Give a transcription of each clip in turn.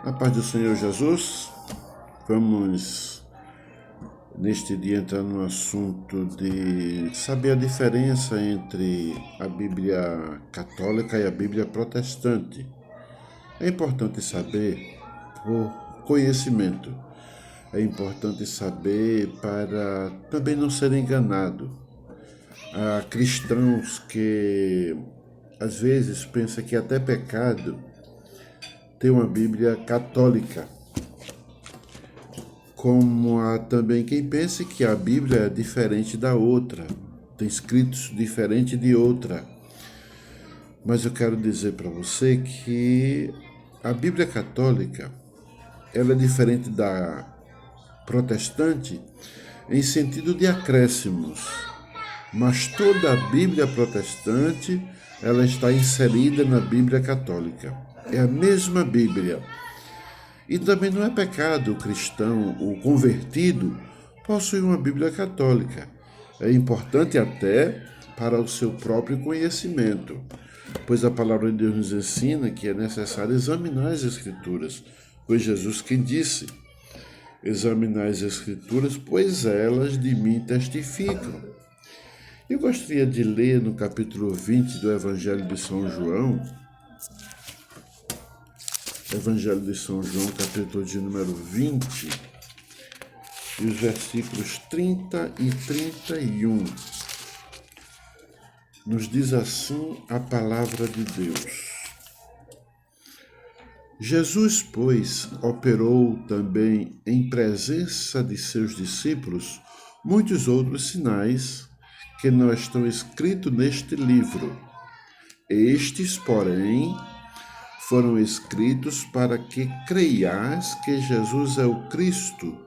Na paz do Senhor Jesus, vamos neste dia entrar no assunto de saber a diferença entre a Bíblia católica e a Bíblia protestante. É importante saber por conhecimento, é importante saber para também não ser enganado. Há cristãos que às vezes pensam que é até pecado ter uma Bíblia católica, como há também quem pense que a Bíblia é diferente da outra, tem escritos diferentes de outra. Mas eu quero dizer para você que a Bíblia católica ela é diferente da protestante em sentido de acréscimos, mas toda a Bíblia protestante ela está inserida na Bíblia católica. É a mesma Bíblia. E também não é pecado o cristão, o convertido, possuir uma Bíblia católica. É importante até para o seu próprio conhecimento, pois a palavra de Deus nos ensina que é necessário examinar as Escrituras. Foi Jesus quem disse: examinar as Escrituras, pois elas de mim testificam. Eu gostaria de ler no capítulo 20 do Evangelho de São João, Evangelho de São João, capítulo de número 20, e os versículos 30 e 31. Nos diz assim a palavra de Deus. Jesus, pois, operou também em presença de seus discípulos muitos outros sinais que não estão escritos neste livro. Estes, porém, foram escritos para que creias que Jesus é o Cristo,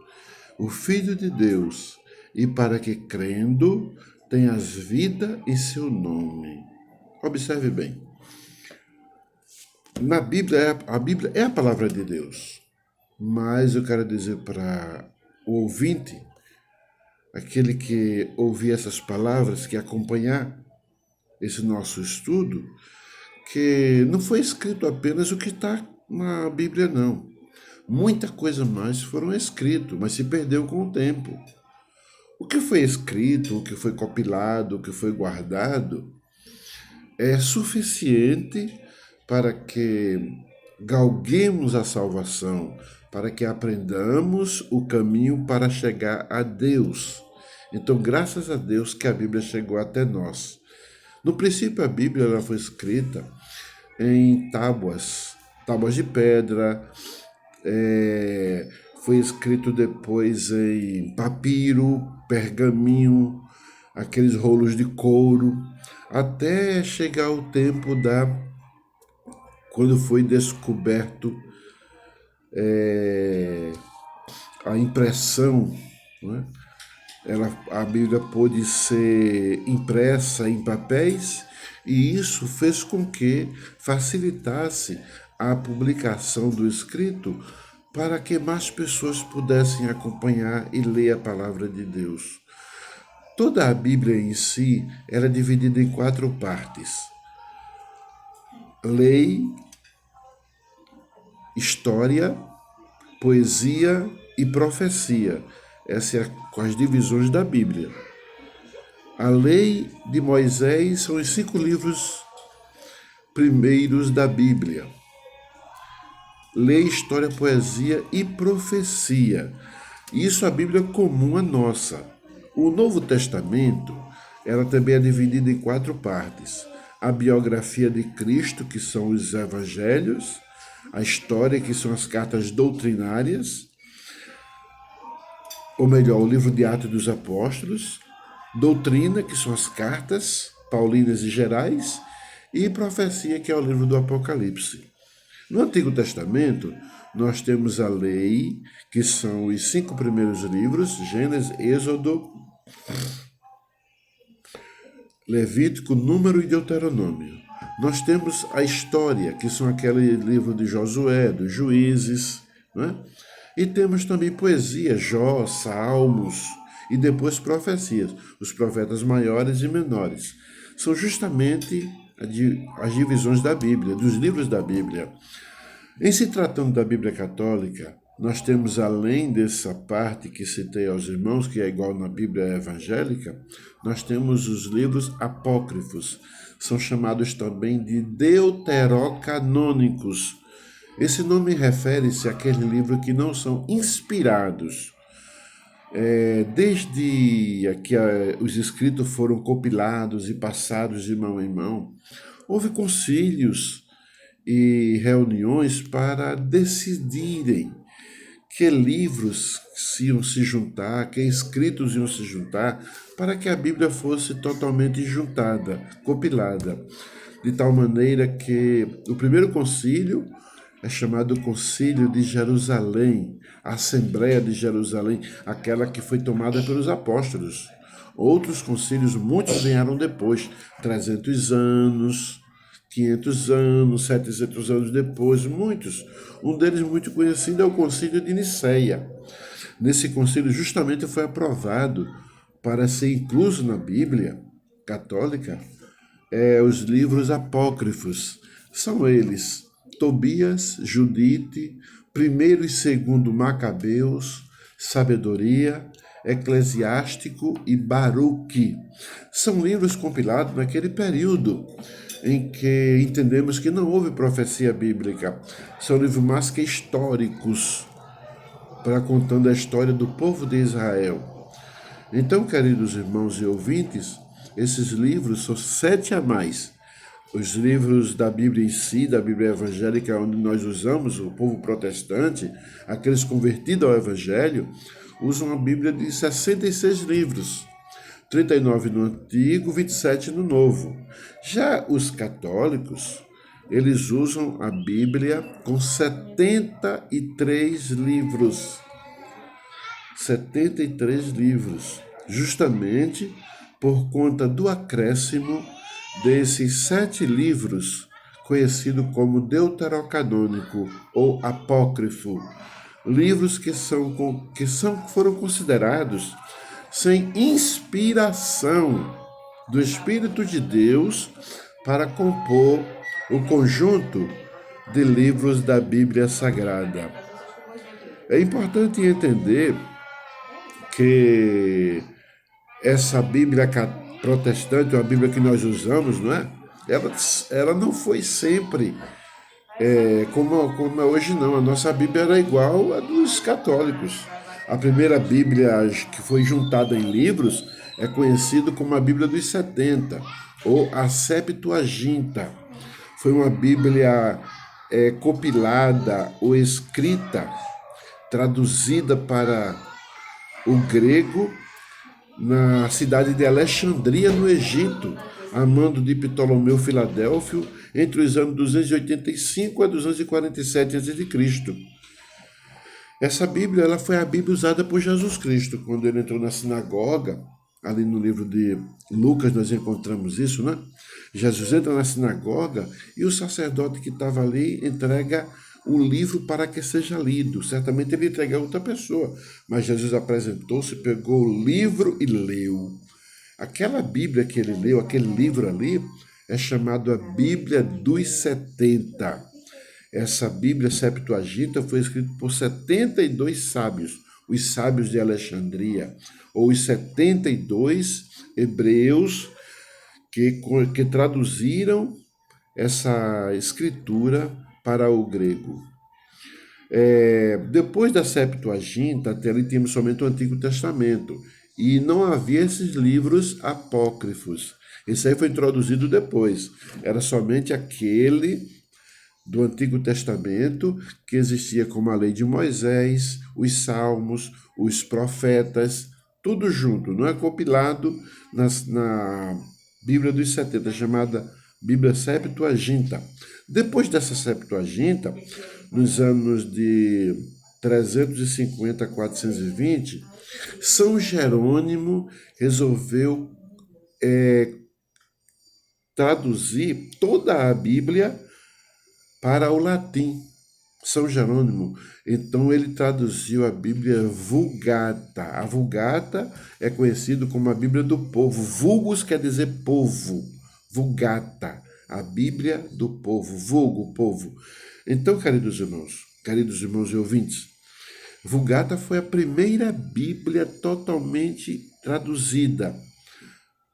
o Filho de Deus, e para que, crendo, tenhas vida em seu nome. Observe bem. Na Bíblia, a Bíblia é a palavra de Deus, mas eu quero dizer para o ouvinte, aquele que ouvir essas palavras, que acompanhar esse nosso estudo, que não foi escrito apenas o que está na Bíblia, não. Muita coisa mais foram escritos, mas se perdeu com o tempo. O que foi escrito, o que foi compilado, o que foi guardado, é suficiente para que galguemos a salvação, para que aprendamos o caminho para chegar a Deus. Então, graças a Deus que a Bíblia chegou até nós. No princípio, a Bíblia ela foi escrita em tábuas de pedra, foi escrito depois em papiro, pergaminho, aqueles rolos de couro, até chegar o tempo quando foi descoberto a impressão, né? A Bíblia pôde ser impressa em papéis e isso fez com que facilitasse a publicação do escrito para que mais pessoas pudessem acompanhar e ler a palavra de Deus. Toda a Bíblia em si era dividida em 4 partes: lei, história, poesia e profecia. Essas são as divisões da Bíblia. A lei de Moisés são os 5 livros primeiros da Bíblia. Lei, história, poesia e profecia. Isso a Bíblia comum a nossa. O Novo Testamento, ela também é dividida em 4 partes. A biografia de Cristo, que são os evangelhos, a história, que são as cartas doutrinárias, ou melhor, o livro de Atos dos Apóstolos, doutrina, que são as cartas paulinas e gerais, e profecia, que é o livro do Apocalipse. No Antigo Testamento, nós temos a lei, que são os 5 primeiros livros, Gênesis, Êxodo, Levítico, Número e Deuteronômio. Nós temos a história, que são aquele livro de Josué, dos Juízes, né? E temos também poesia, Jó, Salmos e depois profecias, os profetas maiores e menores. São justamente as divisões da Bíblia, dos livros da Bíblia. Em se tratando da Bíblia Católica, nós temos, além dessa parte que citei aos irmãos, que é igual na Bíblia evangélica, nós temos os livros apócrifos. São chamados também de deuterocanônicos. Esse nome refere-se àquele livro que não são inspirados. Desde que os escritos foram compilados e passados de mão em mão, houve concílios e reuniões para decidirem que livros iam se juntar, que escritos iam se juntar, para que a Bíblia fosse totalmente juntada, compilada, de tal maneira que o primeiro concílio é chamado Concílio de Jerusalém, a Assembleia de Jerusalém, aquela que foi tomada pelos apóstolos. Outros concílios, muitos vieram depois, 300 anos, 500 anos, 700 anos depois, muitos. Um deles muito conhecido é o Concílio de Nicéia. Nesse concílio justamente foi aprovado para ser incluso na Bíblia católica os livros apócrifos. São eles Tobias, Judite, primeiro e segundo Macabeus, Sabedoria, Eclesiástico e Baruque. São livros compilados naquele período em que entendemos que não houve profecia bíblica. São livros mais que históricos, para contando a história do povo de Israel. Então, queridos irmãos e ouvintes, esses livros são 7 a mais. Os livros da Bíblia em si, da Bíblia evangélica, onde nós usamos, o povo protestante, aqueles convertidos ao evangelho, usam a Bíblia de 66 livros. 39 no Antigo, 27 no Novo. Já os católicos, eles usam a Bíblia com 73 livros. 73 livros, justamente por conta do acréscimo desses 7 livros, conhecido como deuterocanônico ou apócrifo, livros que foram considerados sem inspiração do Espírito de Deus para compor o conjunto de livros da Bíblia Sagrada. É importante entender que essa Bíblia protestante, a Bíblia que nós usamos, não é? Ela não foi sempre como é hoje, não. A nossa Bíblia era igual à dos católicos. A primeira Bíblia que foi juntada em livros é conhecida como a Bíblia dos 70, ou a Septuaginta. Foi uma Bíblia compilada ou escrita, traduzida para o grego na cidade de Alexandria, no Egito, a mando de Ptolomeu Filadélfio, entre os anos 285 a 247 a.C. Essa Bíblia ela foi a Bíblia usada por Jesus Cristo. Quando ele entrou na sinagoga, ali no livro de Lucas nós encontramos isso, né? Jesus entra na sinagoga e o sacerdote que estava ali entrega o livro para que seja lido. Certamente ele entrega a outra pessoa, mas Jesus apresentou-se, pegou o livro e leu. Aquela Bíblia que ele leu, aquele livro ali, é chamado a Bíblia dos 70. Essa Bíblia Septuaginta foi escrita por 72 sábios, os sábios de Alexandria, ou os 72 hebreus que traduziram essa escritura para o grego. Depois da Septuaginta, até ali tínhamos somente o Antigo Testamento, e não havia esses livros apócrifos. Esse aí foi introduzido depois. Era somente aquele do Antigo Testamento que existia como a lei de Moisés, os salmos, os profetas, tudo junto, não é compilado na Bíblia dos 70, chamada Bíblia Septuaginta. Depois dessa Septuaginta, nos anos de 350 a 420, São Jerônimo resolveu traduzir toda a Bíblia para o latim. São Jerônimo, então ele traduziu a Bíblia Vulgata. A Vulgata é conhecido como a Bíblia do povo. Vulgus quer dizer povo. Vulgata, a Bíblia do povo, vulgo, povo. Então, queridos irmãos e ouvintes, Vulgata foi a primeira Bíblia totalmente traduzida.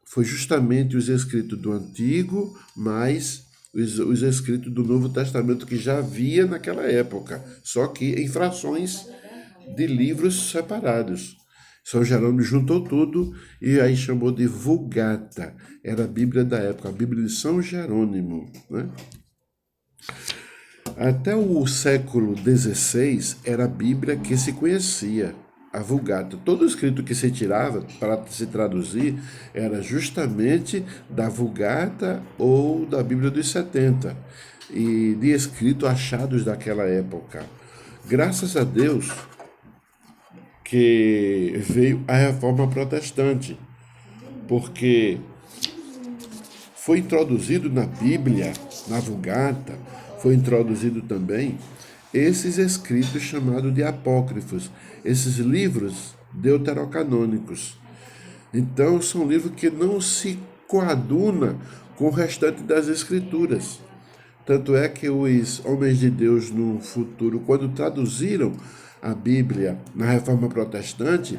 Foi justamente os escritos do Antigo, mais os escritos do Novo Testamento que já havia naquela época, só que em frações de livros separados. São Jerônimo juntou tudo e aí chamou de Vulgata. Era a Bíblia da época, a Bíblia de São Jerônimo, né? Até o século XVI era a Bíblia que se conhecia, a Vulgata. Todo escrito que se tirava para se traduzir era justamente da Vulgata ou da Bíblia dos 70 e de escritos achados daquela época. Graças a Deus que veio a Reforma Protestante, porque foi introduzido na Bíblia, na Vulgata, foi introduzido também esses escritos chamados de apócrifos, esses livros deuterocanônicos. Então, são livros que não se coadunam com o restante das escrituras. Tanto é que os homens de Deus no futuro, quando traduziram a Bíblia na Reforma Protestante,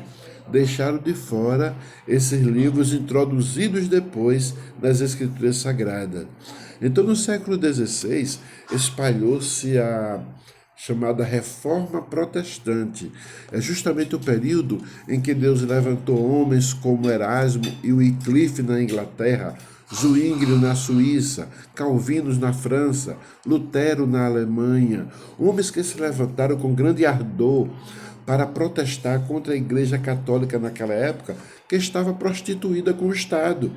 deixaram de fora esses livros introduzidos depois nas Escrituras Sagradas. Então, no século XVI, espalhou-se a chamada Reforma Protestante. É justamente o período em que Deus levantou homens como Erasmo e Wycliffe na Inglaterra, Zwingli na Suíça, Calvinos na França, Lutero na Alemanha, homens que se levantaram com grande ardor para protestar contra a Igreja Católica naquela época, que estava prostituída com o Estado,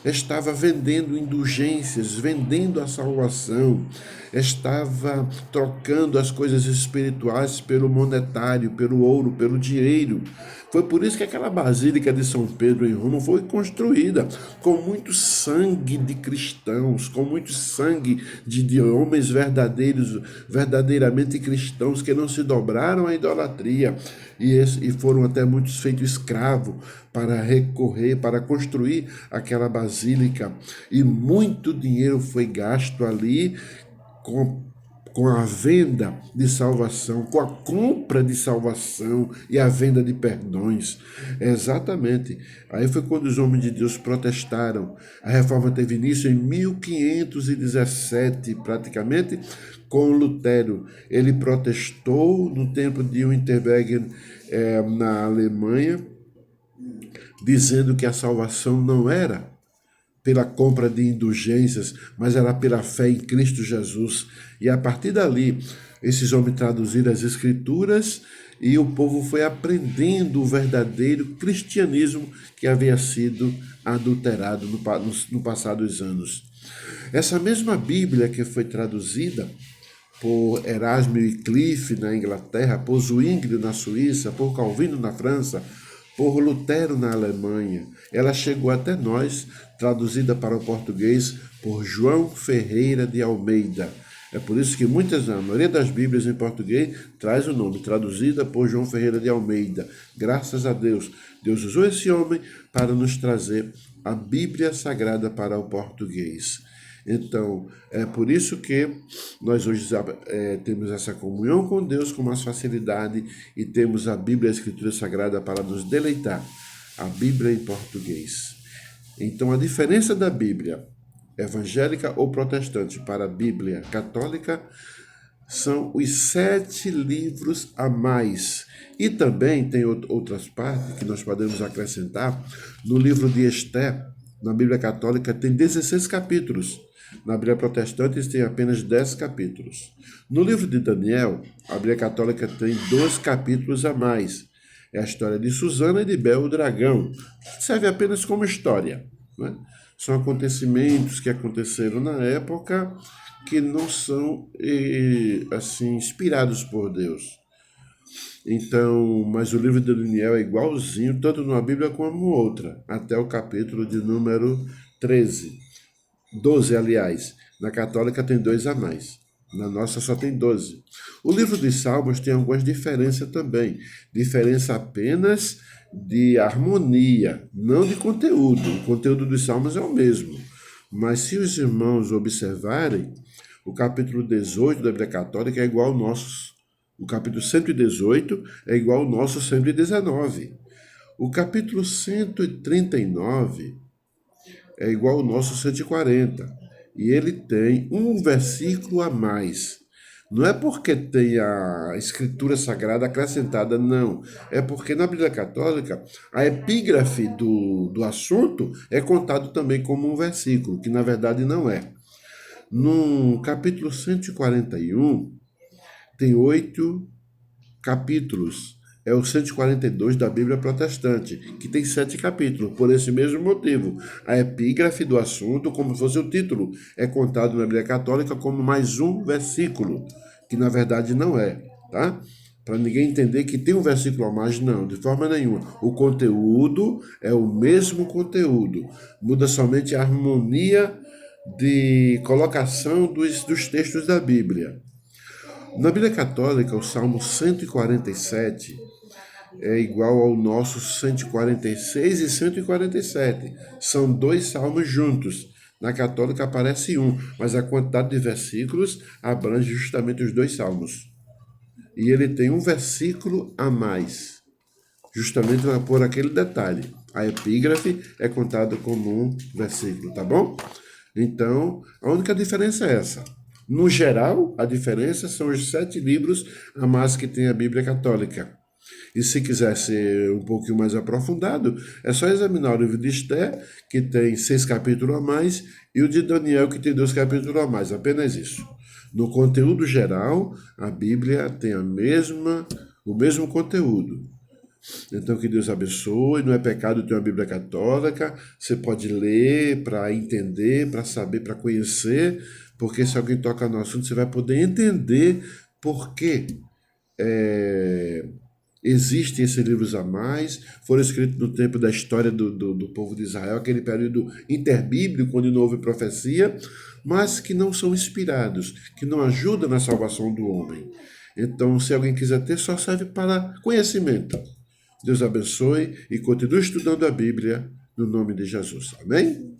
estava vendendo indulgências, vendendo a salvação, estava trocando as coisas espirituais pelo monetário, pelo ouro, pelo dinheiro. Foi por isso que aquela Basílica de São Pedro em Roma foi construída com muito sangue de cristãos, com muito sangue de homens verdadeiros, verdadeiramente cristãos, que não se dobraram à idolatria e foram até muitos feitos escravos para recorrer, para construir aquela basílica. E muito dinheiro foi gasto ali com a venda de salvação, com a compra de salvação e a venda de perdões. Exatamente. Aí foi quando os homens de Deus protestaram. A reforma teve início em 1517, praticamente, com Lutero. Ele protestou no tempo de Wittenberg, na Alemanha, dizendo que a salvação não era pela compra de indulgências, mas era pela fé em Cristo Jesus. E a partir dali, esses homens traduziram as Escrituras e o povo foi aprendendo o verdadeiro cristianismo que havia sido adulterado no passado dos anos. Essa mesma Bíblia que foi traduzida por Erasmo e Wycliffe na Inglaterra, por Zwingli na Suíça, por Calvino na França, por Lutero na Alemanha. Ela chegou até nós, traduzida para o português por João Ferreira de Almeida. É por isso que a maioria das Bíblias em português traz o nome, traduzida por João Ferreira de Almeida. Graças a Deus, Deus usou esse homem para nos trazer a Bíblia Sagrada para o português. Então, é por isso que nós hoje temos essa comunhão com Deus com mais facilidade e temos a Bíblia, a Escritura Sagrada para nos deleitar, a Bíblia em português. Então, a diferença da Bíblia evangélica ou protestante para a Bíblia católica são os 7 livros a mais. E também tem outras partes que nós podemos acrescentar. No livro de Esther, na Bíblia católica, tem 16 capítulos. Na Bíblia protestante tem apenas 10 capítulos. No livro de Daniel, a Bíblia católica tem 2 capítulos a mais. É a história de Susana e de Bel, o dragão, que serve apenas como história, né? São acontecimentos que aconteceram na época que não são assim inspirados por Deus. Então, mas o livro de Daniel é igualzinho, tanto numa Bíblia como outra, até o capítulo de número 13. 12, aliás. Na católica tem 2 a mais. Na nossa só tem 12. O livro dos Salmos tem algumas diferenças também. Diferença apenas de harmonia, não de conteúdo. O conteúdo dos Salmos é o mesmo. Mas se os irmãos observarem, O capítulo 18 da Bíblia Católica é igual ao nosso. O capítulo 118 é igual ao nosso 119. O capítulo 139 é igual ao nosso 140. E ele tem um versículo a mais. Não é porque tem a escritura sagrada acrescentada, não. É porque na Bíblia Católica, a epígrafe do assunto é contado também como um versículo, que na verdade não é. No capítulo 141, tem 8 capítulos. É o 142 da Bíblia Protestante, que tem 7 capítulos. Por esse mesmo motivo, a epígrafe do assunto, como se fosse o título, é contado na Bíblia Católica como mais um versículo, que na verdade não é, tá? Para ninguém entender que tem um versículo a mais, não, de forma nenhuma. O conteúdo é o mesmo conteúdo, muda somente a harmonia de colocação dos textos da Bíblia. Na Bíblia Católica, o Salmo 147 é igual ao nosso 146 e 147. São 2 salmos juntos. Na Católica aparece um, mas a quantidade de versículos abrange justamente os 2 salmos. E ele tem um versículo a mais, justamente por aquele detalhe. A epígrafe é contada como um versículo, tá bom? Então, a única diferença é essa. No geral, a diferença são os 7 livros a mais que tem a Bíblia Católica. E se quiser ser um pouquinho mais aprofundado, é só examinar o livro de Esther, que tem 6 capítulos a mais, e o de Daniel, que tem 2 capítulos a mais. Apenas isso. No conteúdo geral, a Bíblia tem o mesmo conteúdo. Então, que Deus abençoe. Não é pecado ter uma Bíblia Católica. Você pode ler para entender, para saber, para conhecer, porque se alguém toca no assunto, você vai poder entender por que existem esses livros a mais. Foram escritos no tempo da história do povo de Israel, aquele período interbíblico, onde não houve profecia, mas que não são inspirados, que não ajudam na salvação do homem. Então, se alguém quiser ter, só serve para conhecimento. Deus abençoe e continue estudando a Bíblia no nome de Jesus. Amém?